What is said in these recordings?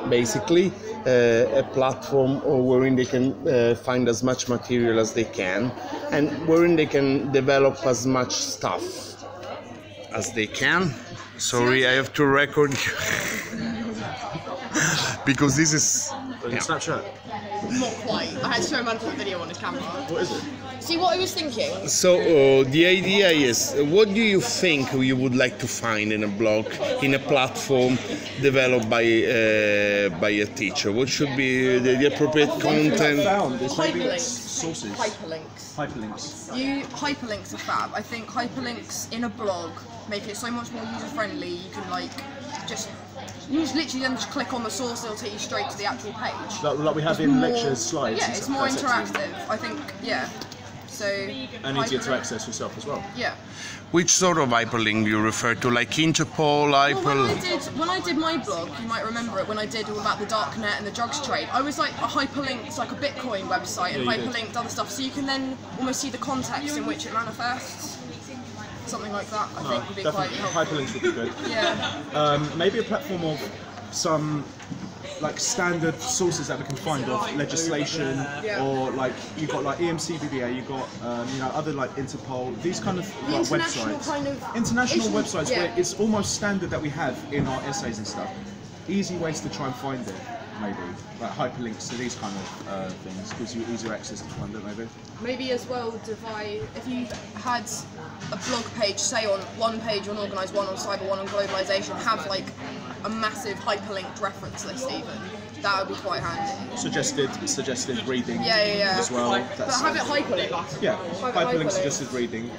basically a platform wherein they can find as much material as they can, and wherein they can develop as much stuff as they can. Sorry, I have to record you because this is Snapchat. Not quite. I had to show a man a video on his camera. What is it? See what I was thinking? So the idea is, what do you think you would like to find in a blog, in a platform developed by a teacher? What should be the appropriate content? Hyperlinks. Sources. Hyperlinks. Hyperlinks. Hyperlinks are fab. I think hyperlinks in a blog make it so much more user friendly. You can you just literally then just click on the source, it'll take you straight to the actual page. Like we have in lectures, slides. Yeah, it's more interactive. I think, yeah. So. And easier to access yourself as well. Yeah. Which sort of hyperlink do you refer to, like Interpol, hyperlink? When I did my blog, you might remember it, when I did all about the darknet and the drugs trade, I was like hyperlinked like a Bitcoin website and hyperlinked other stuff, so you can then almost see the context in which it manifests. Something like that, I think would be quite helpful. Hyperlinks would be good. Yeah. Maybe a platform of some like standard sources that we can find of legislation, or like you've got like EMCBBA, you've got other like Interpol, these kind of like websites, international websites where it's almost standard that we have in our essays and stuff. Easy ways to try and find it, maybe like hyperlinks to these kind of things gives you easier access to find it, maybe. Maybe as well divide, if you had a blog page, say on one page on organised, one on cyber, one on globalisation, have like a massive hyperlinked reference list even. That would be quite handy. Suggested reading as well. But have it hyperlinked. Yeah, hyperlink suggested reading.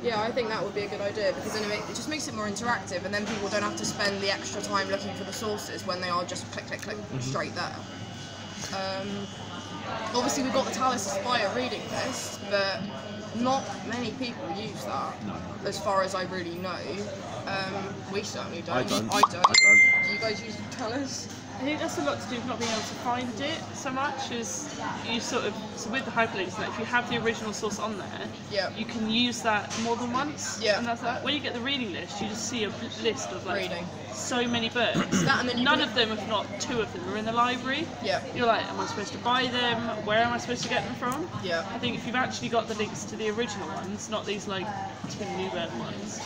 Yeah, I think that would be a good idea because then it just makes it more interactive, and then people don't have to spend the extra time looking for the sources when they are just click, click, click straight there. Obviously, we've got the Talis Aspire reading list, but not many people use that, as far as I really know. We certainly don't. I don't. Do you guys use Talis? I think that's a lot to do with not being able to find it so much as you so with the hyperlinks, that if you have the original source on there, you can use that more than once. And that's that. When you get the reading list, you just see a list of like so many books. And then none of them, if not two of them, are in the library. You're like, am I supposed to buy them? Where am I supposed to get them from? I think if you've actually got the links to the original ones, not these like Tim Newburn ones.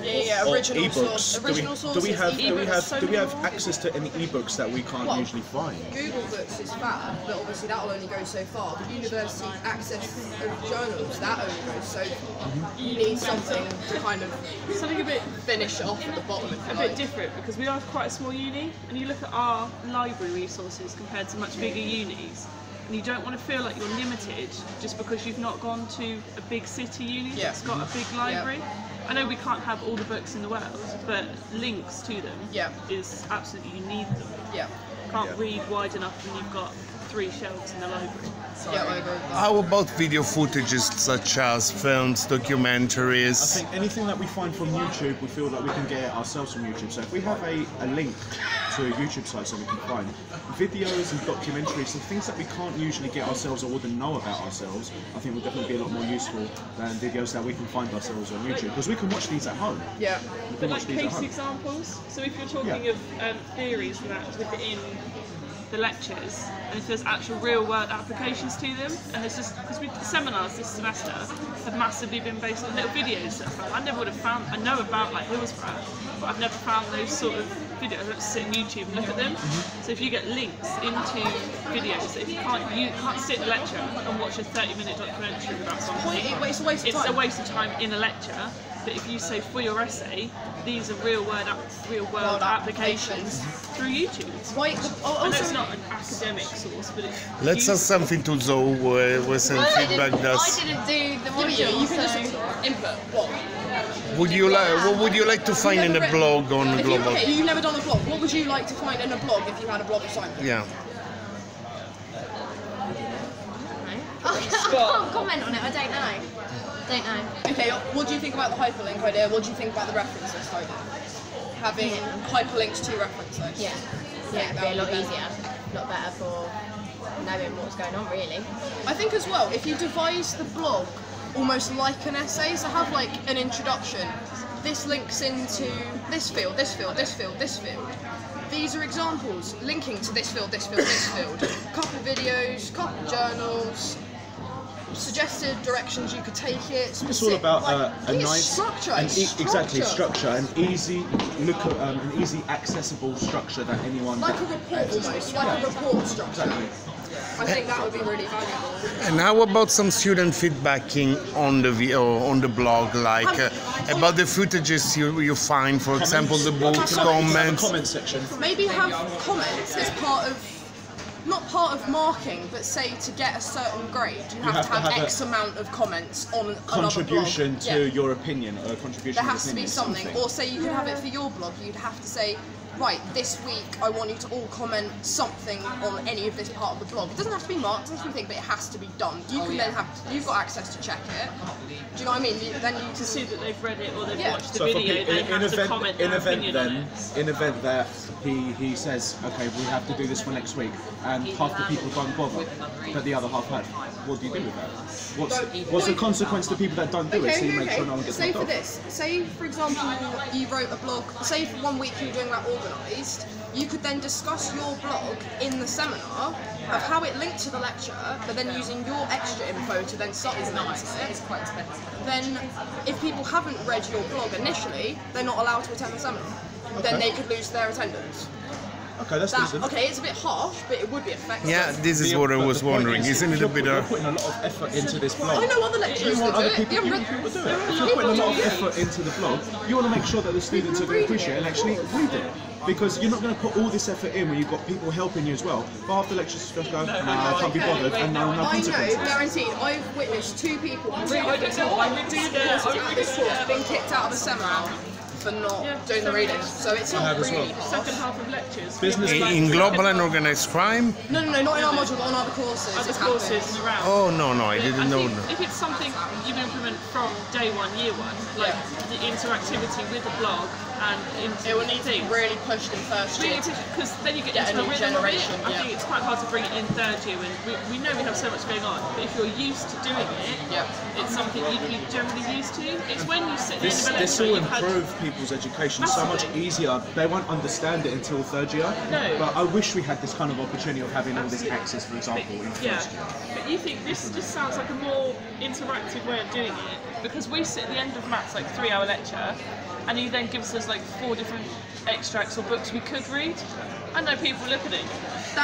Original ebooks. sources. Do we have access to any ebooks that we can't usually find? Google Books is fab, but obviously that'll only go so far. The university access of journals, that only goes so far. You need something to kind of a bit finish off at the bottom. A bit different, because we are quite a small uni, and you look at our library resources compared to much bigger unis, and you don't want to feel like you're limited just because you've not gone to a big city uni that's got a big library. I know we can't have all the books in the world, but links to them is absolutely, you need them. Can't read wide enough when you've got 3 shelves in the library. How about video footages such as films, documentaries? I think anything that we find from YouTube, we feel that we can get it ourselves from YouTube. So if we have a link to a YouTube site so we can find videos and documentaries and things that we can't usually get ourselves or wouldn't know about ourselves, I think would definitely be a lot more useful than videos that we can find ourselves on YouTube, because we can watch these at home. But like case examples, so if you're talking of theories that within the lectures, and if there's actual real world applications to them, and it's just because the seminars this semester have massively been based on little videos. I never would have found, I know about like Hillsborough, but I've never found those sort of videos. I don't sit on YouTube and look at them. So if you get links into videos, that if you can't sit in a lecture and watch a 30-minute documentary about something, it's a waste of time. It's a waste of time in a lecture. But if you say for your essay, these are real world applications through YouTube. I know it's not an academic source, but it's let's ask something to Zoe with some feedback. I didn't do the module, you can just input. What would you like to find in a blog on global? Okay, you've never done a blog. What would you like to find in a blog if you had a blog assignment? I can't comment on it. I don't know. Okay, what do you think about the hyperlink idea? What do you think about the reference list idea? Having hyperlinks to reference lists. It'd be a lot easier, a lot better for knowing what's going on, really. I think as well, if you devise the blog almost like an essay, so have like an introduction, this links into this field, this field, this field, this field. These are examples linking to this field, this field, this field. Couple videos, couple journals, suggested directions you could take it. It's all about a nice structure. Exactly, structure, an easy an easy accessible structure that anyone like a report almost, like a report structure. Exactly. I think that would be really valuable. And how about some student feedbacking on the on the blog, like about the footages you find, for example, the books, comments? Comment section. Maybe have comments as part of, not part of marking, but say to get a certain grade, you have to have X amount of comments on Contribution another blog. to your opinion, or contribution. There has to be something. Or say you can have it for your blog, you'd have to say, right, this week I want you to all comment something on any of this part of the blog. It doesn't have to be marked, it doesn't have to be anything, but it has to be done. You can then have, you've got access to check it. Do you know what I mean? Then you To see that they've read it or they've watched the So video, they have to comment their opinion on it. in event that he says, okay, we have to do this for next week, and half the people don't bother, but the other half have. What do you do with that? What's the consequence to people that don't do it? So you make sure no one gets Say knocked for off. this, say for example you wrote a blog, say for 1 week you were doing that organised, you could then discuss your blog in the seminar of how it linked to the lecture, but then using your extra info to then supplement it. It's quite expensive. Then if people haven't read your blog initially, they're not allowed to attend the seminar. Then they could lose their attendance. Okay, that's decent. Okay, it's a bit harsh, but it would be effective. Yeah, this is what I was wondering. Isn't it a bit You're of... putting a lot of effort into this blog. I know other lecturers You want that do other it. people, You you haven't want read- people to do it. If you're putting a lot of effort into the blog, you want to make sure that the students are going to appreciate it and actually read it. Because you're not going to put all this effort in when you've got people helping you as well. But after lectures, just go, I can't be bothered, and no I know, consequences. guaranteed. I've witnessed 2 people being kicked out of the seminar for not doing the reading. So it's not really harsh. Second half of lectures. Business In global and organized crime? No, not in our module, but on other courses. Other it's courses happened. and around. Oh, no, I didn't know think that. if it's something you implement from day 1, year 1, like the interactivity with the blog and It will need to be really pushed in first year. because then you get Get a into a new rhythm of it. generation, I think it's quite hard to bring it in 3rd year when we know we have so much going on, but if you're used to doing it, it's something you'd be generally used to. It's when you sit at the end of a This lecture, will you've had improve people's education so much easier. They won't understand it until 3rd year. No. But I wish we had this kind of opportunity of having all this access, for example, in Yeah, 1st year. but you think this just sounds like a more interactive way of doing it, because we sit at the end of maths, like 3-hour lecture, and he then gives us like 4 different extracts or books we could read. I know people look at it.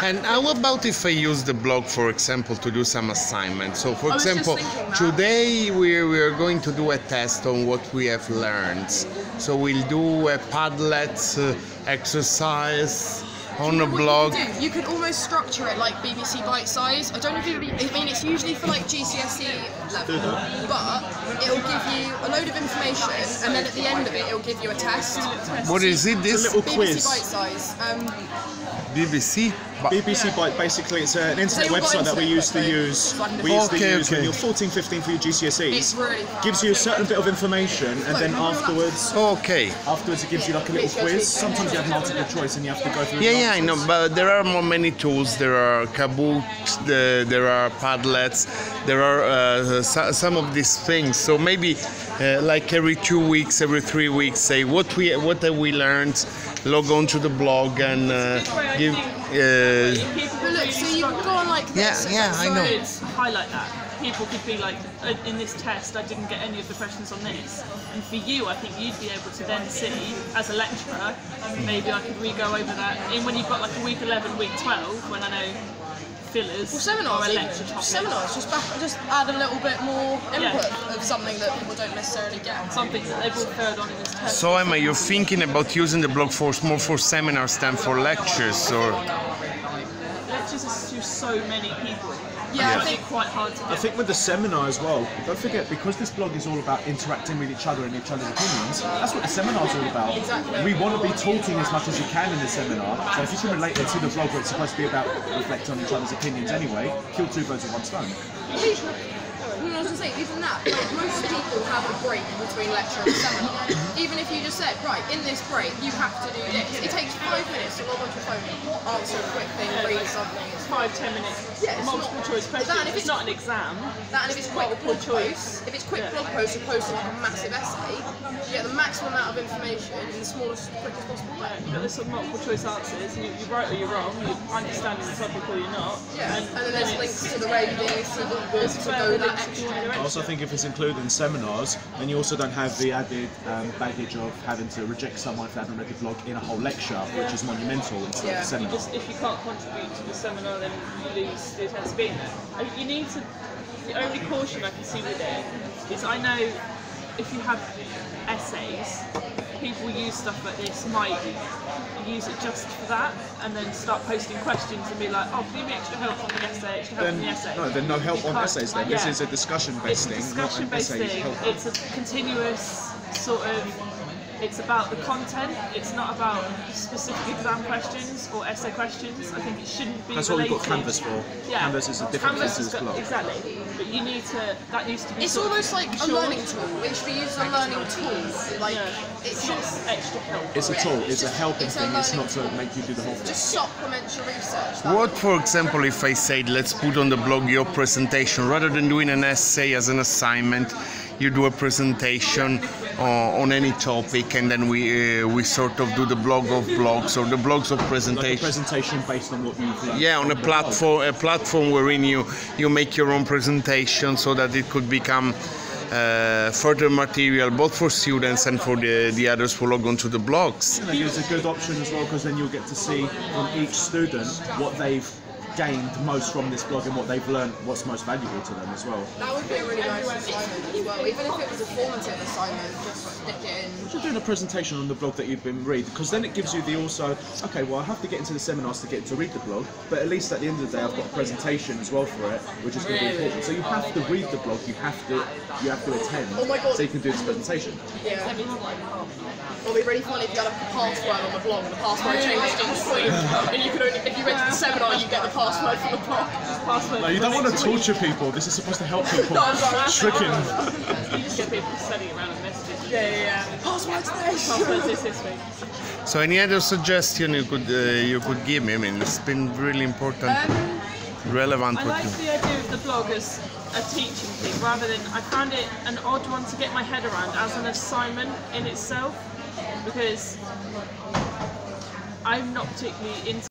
And how about if I use the blog, for example, to do some assignments? So, for I was just example, thinking that. today we're going to do a test on what we have learned. So we'll do a Padlet exercise on a What blog. You could do, you could almost structure it like BBC Bite Size. I don't know if it would be, I mean, it's usually for like GCSE level, but it'll give you a load of information, and then at the end of it, it'll give you a test. What is it? This little BBC quiz. Bite Size. BBC? BBC Bite, basically, it's an internet So you've got website that we internet, used to okay. use. Okay, We used to use when okay. you're 14, 15 for your GCSEs. It's really Gives you a certain bit of information, and then afterwards Okay. it gives you like a little quiz. Sometimes you have multiple choice, and you have to go through. Yeah, I know, but there are many tools. There are Kabooks, there are Padlets, there are some of these things. So maybe like every 2 weeks, every 3 weeks, say what have we learned. Log on to the blog and give. But look, so you can go on like this. Yeah, I know. Could highlight that. People could be like, in this test, I didn't get any of the questions on this. And for you, I think you'd be able to then see, as a lecturer, maybe I could re-go over that. And when you've got like a week 11, week 12, when I know fillers Seminars, or a lecture topic. seminars, just add a little bit more input of something that people don't necessarily get. Something that they've all heard on in this test. So Emma, you're thinking about using the blog for more for seminars than for lectures, or? Lectures is to so many people. Yeah, I It's think quite hard to I get. think with the seminar as well, don't forget, because this blog is all about interacting with each other and each other's opinions, that's what the seminar is all about. Exactly. We want to be talking as much as you can in the seminar, so if you can relate it to the blog where it's supposed to be about reflecting on each other's opinions anyway, kill 2 birds with 1 stone. I was going to say, even that, like, most people have a break between lecture and seminar. Even if you just said, right, in this break, you have to do this. it takes 5 minutes to log onto your phone, answer a quick thing, read something. It's 5-10 minutes. Yeah, it's multiple choice questions. That, and if it's not an exam. That, and if it's quick multiple blog choice. posts, if it's quick blog posts opposed to like a massive essay, you get the maximum amount of information in the smallest, quickest possible way. You've got the sort of multiple choice answers, and you're right or you're wrong, you're understanding the topic or you're not. Yeah, and then there's links to the ratings, to the books, to go that extra. I also think if it's included in seminars, then you also don't have the added baggage of having to reject someone for having read the blog in a whole lecture, which is monumental instead of a seminar. If you can't contribute to the seminar, then you lose the attendance being there. You need to. The only caution I can see with it is I know if you have essays, people use stuff like this might use it just for that, and then start posting questions and be like, oh, give me extra help on the essay, extra help on the essay. No, then no help on essays then. This is a discussion-based thing, not an essay help. It's a continuous sort of, it's about the content, it's not about specific exam questions or essay questions. I think it shouldn't be That's what we've got related. Canvas for. Yeah. Canvas is a different Canvas thing to this blog. Exactly. But you need to, that needs to be It's sort of almost like a short. learning tool. It should be used as a learning tool. Like, It's not extra help. It's a tool, it's a helping it's a thing, it's not learning to make you do the whole thing. just supplement your research. What, for example, if I said, let's put on the blog your presentation, rather than doing an essay as an assignment, you do a presentation on any topic, and then we sort of do the blog of blogs, or the blogs of Like a presentation. presentation based on what you've learned. Yeah, on a platform wherein you make your own presentation, so that it could become further material both for students and for the others who log onto the blogs. I think it's a good option as well, because then you'll get to see from each student what they've gained most from this blog and what they've learned, what's most valuable to them as well. That would be a really nice assignment as well. Even if it was a formative assignment, just stick it in. You're doing a presentation on the blog that you've been read, because then it gives you the also, okay, well I have to get into the seminars to get to read the blog, but at least at the end of the day I've got a presentation as well for it, which is going to be important. So you have to read the blog, you have to attend, Oh my God. so you can do this presentation. Yeah. It'll be really funny if you had a password on the blog and the password changed in between, and you could only, if you went to the seminar, you get the password from the blog. No, you don't want to torture people, this is supposed to help people. Tricking. You just get people sending around messages. Yeah. Password's this. Passwords this week. So any other suggestion you could give me? I mean, it's been really important, relevant. I like the idea of the blog as a teaching thing, rather than, I found it an odd one to get my head around as an assignment in itself, because I'm not particularly into